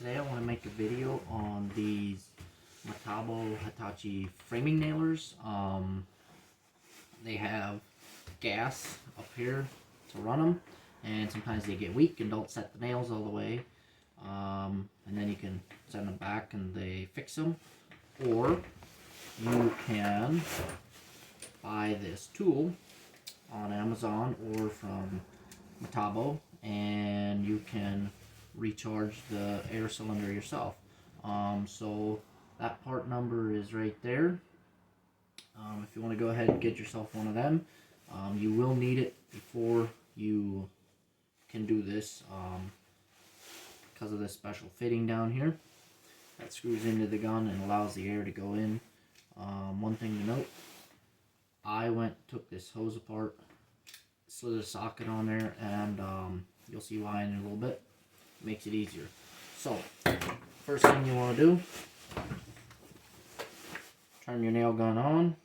Today I want to make a video on these metabo Hitachi framing nailers. They have gas up here to run them, and sometimes they get weak and don't set the nails all the way. And then you can send them back and they fix them, or you can buy this tool on Amazon or from metabo, and you can recharge the air cylinder yourself. So that part number is right there. If you want to go ahead and get yourself one of them, you will need it before you can do this, because of this special fitting down here that screws into the gun and allows the air to go in. One thing to note, I took this hose apart, slid a socket on there, and you'll see why in a little bit. It makes it easier. So, first thing you want to do, turn your nail gun on,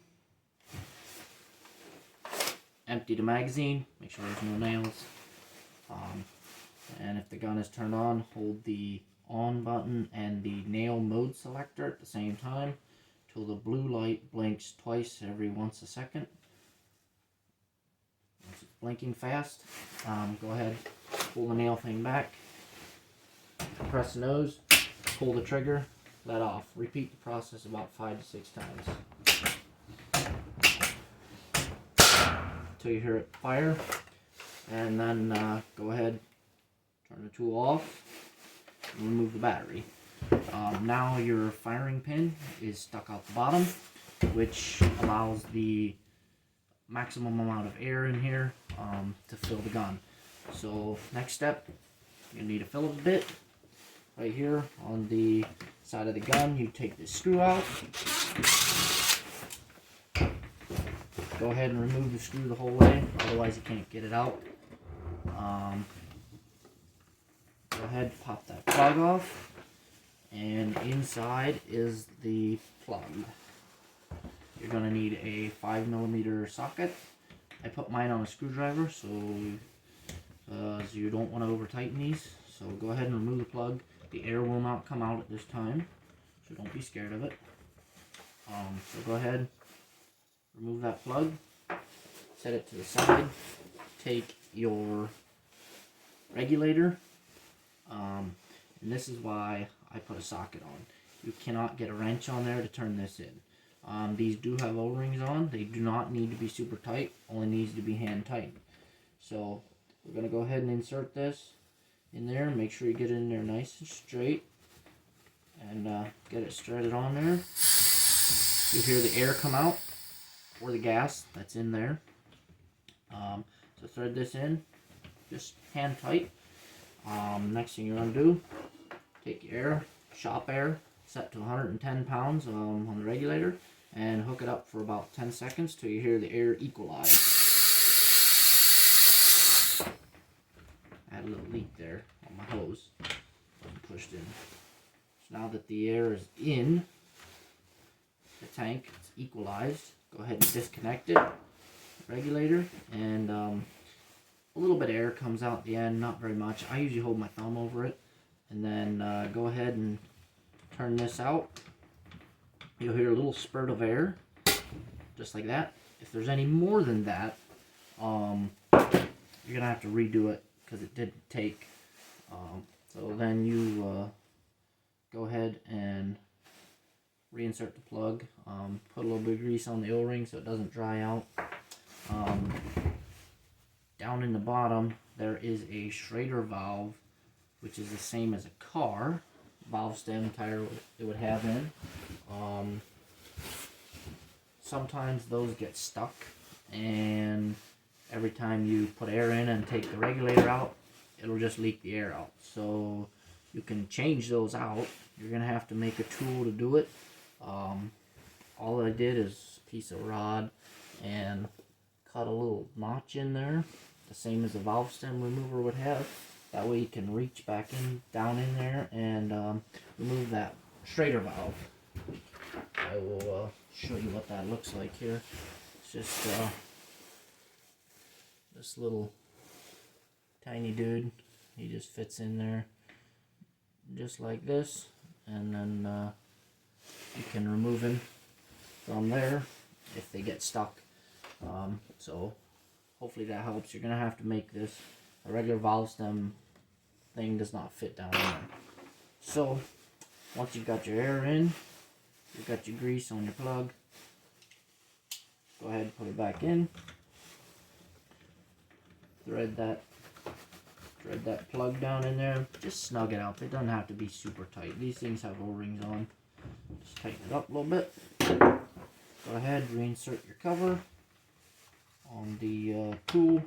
empty the magazine, make sure there's no nails, and if the gun is turned on, hold the on button and the nail mode selector at the same time till the blue light blinks twice every once a second. Once it's blinking fast, go ahead, pull the nail thing back, press the nose, pull the trigger, let off. Repeat the process about 5 to 6 times until you hear it fire, and then go ahead, turn the tool off, and remove the battery. Now your firing pin is stuck out the bottom, which allows the maximum amount of air in here to fill the gun. So next step, you need to fill it a bit. Right here on the side of the gun, you take this screw out. Go ahead and remove the screw the whole way, otherwise you can't get it out. Go ahead, pop that plug off, and inside is the plug. You're going to need a 5mm socket. I put mine on a screwdriver so you don't want to over tighten these. So go ahead and remove the plug. The air will not come out at this time, so don't be scared of it. So go ahead, remove that plug, set it to the side, take your regulator, and this is why I put a socket on. You cannot get a wrench on there to turn this in. These do have O-rings on. They do not need to be super tight, only needs to be hand tight. So we're going to go ahead and insert this in there. Make sure you get it in there nice and straight, and get it threaded on there. You hear the air come out, or the gas that's in there. So thread this in, just hand tight. Next thing you're going to do, take your air, shop air, set to 110 pounds on the regulator, and hook it up for about 10 seconds till you hear the air equalize. I had a little leak there on my hose, wasn't pushed in. So now that the air is in the tank, it's equalized, go ahead and disconnect it, regulator, and a little bit of air comes out at the end, not very much. I usually hold my thumb over it, and then go ahead and turn this out. You'll hear a little spurt of air, just like that. If there's any more than that, you're gonna have to redo it because it didn't take. So then you go ahead and reinsert the plug. Put a little bit of grease on the O-ring so it doesn't dry out. Down in the bottom there is a Schrader valve, which is the same as a car valve stem tire it would have in. Sometimes those get stuck, and every time you put air in and take the regulator out, it'll just leak the air out. So you can change those out. You're gonna have to make a tool to do it. All I did is a piece of rod and cut a little notch in there, the same as a valve stem remover would have. That way you can reach back down in there and remove that Schrader valve. I will show you what that looks like here. It's just this little tiny dude. He just fits in there. just like this, and then you can remove them from there if they get stuck. So hopefully that helps. You're gonna have to make this. A regular valve stem thing does not fit down in there. So once you've got your air in, you've got your grease on your plug, go ahead and put it back in. Thread that plug down in there. Just snug it up. It doesn't have to be super tight. These things have O-rings on. Just tighten it up a little bit. Go ahead, reinsert your cover on the tool.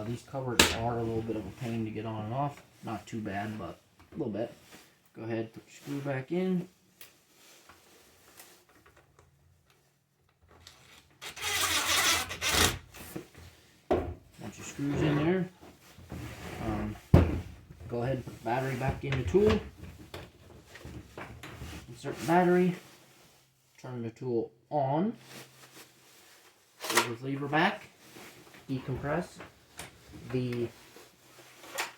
These covers are a little bit of a pain to get on and off. Not too bad, but a little bit. Go ahead, put your screw back in. Once your screw's in there, go ahead and put the battery back in the tool. Insert the battery. Turn the tool on. Pull the lever back. Decompress. The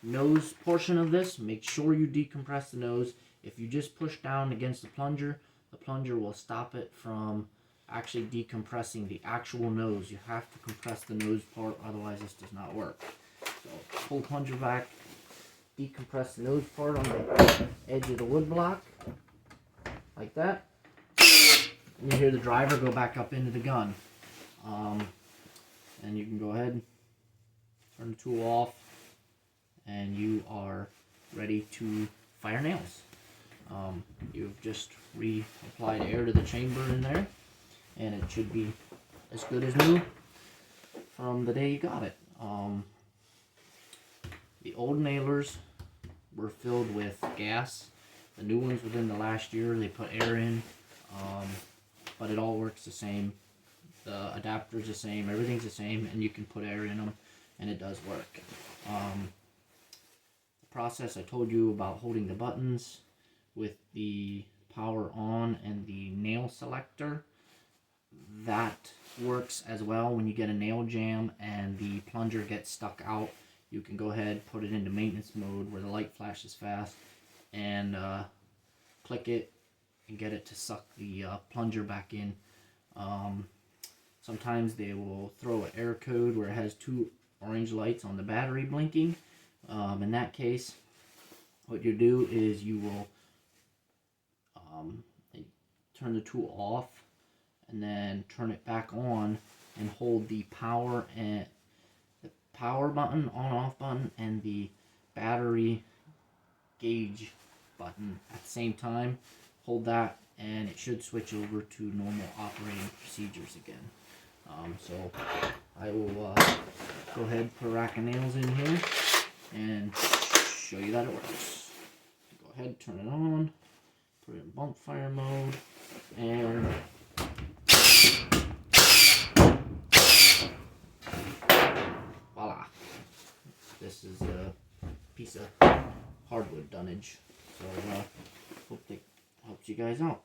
nose portion of this, make sure you decompress the nose. If you just push down against the plunger will stop it from actually decompressing the actual nose. You have to compress the nose part, otherwise this does not work. So pull the plunger back, decompress the nose part on the edge of the wood block, like that. And you hear the driver go back up into the gun. And you can go ahead, turn the tool off, and you are ready to fire nails. You've just reapplied air to the chamber in there, and it should be as good as new from the day you got it. The old nailers were filled with gas. The new ones within the last year, they put air in, but it all works the same. The adapter's the same, everything's the same, and you can put air in them, and it does work. The process I told you about holding the buttons with the power on and the nail selector, that works as well. When you get a nail jam and the plunger gets stuck out, you can go ahead, put it into maintenance mode where the light flashes fast, and click it and get it to suck the plunger back in. Sometimes they will throw an error code where it has 2 orange lights on the battery blinking. In that case, what you do is you will turn the tool off and then turn it back on and hold the power button, on off button, and the battery gauge button at the same time. Hold that and it should switch over to normal operating procedures again. So I will go ahead and put a rack of nails in here and show you that it works. Go ahead, turn it on, put it in bump fire mode, and voila. This is a piece of hardwood dunnage. So hope that helps you guys out.